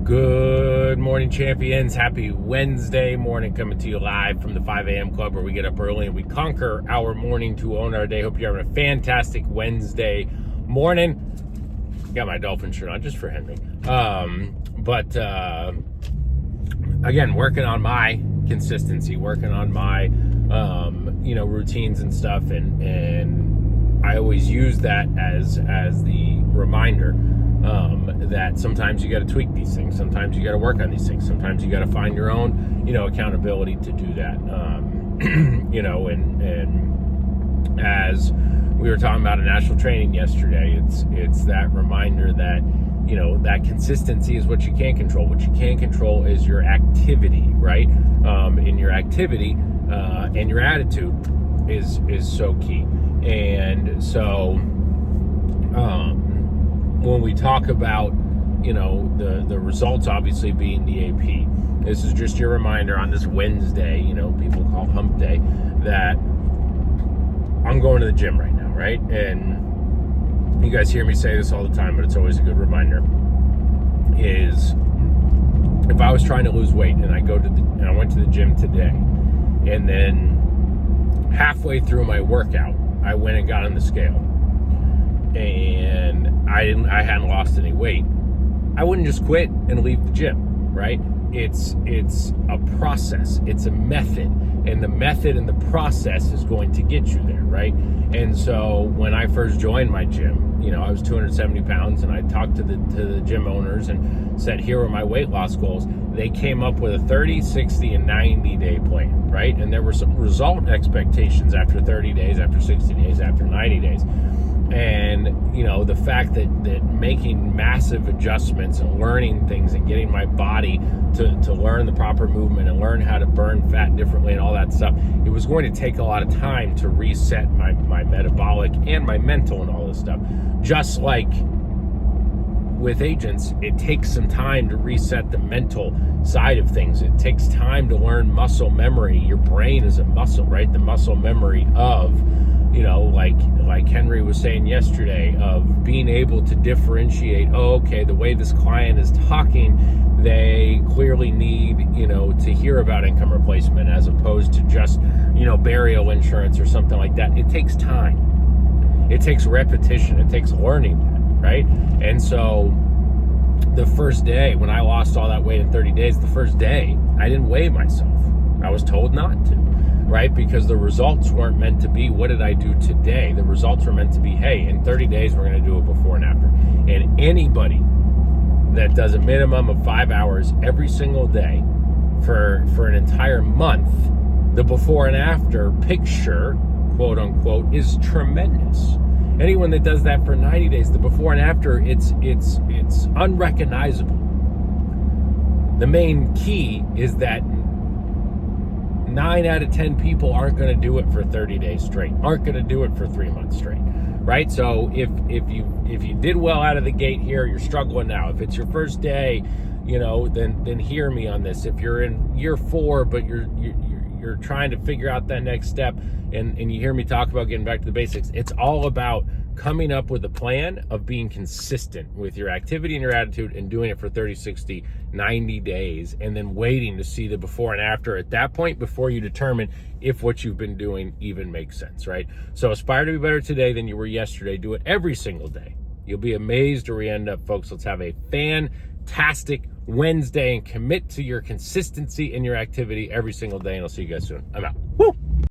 Good morning, champions. Happy Wednesday morning, coming to you live from the 5 a.m. club, where we get up early and we conquer our morning to own our day. Hope you're having a fantastic Wednesday morning. Got my Dolphin shirt on just for Henry. Again, working on my consistency, working on my routines and stuff, and I always use that as the reminder that sometimes you got to tweak these things, sometimes you got to work on these things, sometimes you got to find your own accountability to do that. And as we were talking about in national training yesterday, it's that reminder that that consistency is what you can't control. What you can control is your activity, right? In your activity and your attitude is so key. And so when we talk about the results obviously being the AP, this is just your reminder on this Wednesday, people call hump day, that I'm going to the gym right now, right? And you guys hear me say this all the time, but it's always a good reminder, is if I was trying to lose weight and I went to the gym today, and then halfway through my workout I went and got on the scale and I hadn't lost any weight, I wouldn't just quit and leave the gym, right? It's a process, it's a method, and the method and the process is going to get you there, right? And so when I first joined my gym, I was 270 pounds, and I talked to the gym owners and said, here are my weight loss goals. They came up with a 30, 60, and 90-day plan, right? And there were some result expectations after 30 days, after 60 days, after 90 days. And, the fact that making massive adjustments and learning things and getting my body to learn the proper movement and learn how to burn fat differently and all that stuff, it was going to take a lot of time to reset my metabolic and my mental and all this stuff. Just like with agents, it takes some time to reset the mental side of things. It takes time to learn muscle memory. Your brain is a muscle, right? The muscle memory of, like Henry was saying yesterday, of being able to differentiate, the way this client is talking, they clearly need, to hear about income replacement as opposed to just, burial insurance or something like that. It takes time. It takes repetition. It takes learning that, right? And so the first day when I lost all that weight in 30 days, the first day I didn't weigh myself. I was told not to, right? Because the results weren't meant to be, what did I do today? The results were meant to be, hey, in 30 days we're going to do a before and after. And anybody that does a minimum of 5 hours every single day for an entire month, the before and after picture, quote unquote, is tremendous. Anyone that does that for 90 days, the before and after, it's unrecognizable. The main key is that 9 out of 10 people aren't going to do it for 30 days straight, aren't going to do it for 3 months straight, right? So if you did well out of the gate here, you're struggling now. If it's your first day, then hear me on this. If you're in year 4, but you're trying to figure out that next step, and you hear me talk about getting back to the basics, it's all about coming up with a plan of being consistent with your activity and your attitude and doing it for 30, 60, 90 days, and then waiting to see the before and after at that point before you determine if what you've been doing even makes sense, right? So aspire to be better today than you were yesterday. Do it every single day. You'll be amazed where we end up, folks. Let's have a fantastic Wednesday and commit to your consistency in your activity every single day, and I'll see you guys soon. I'm out. Woo!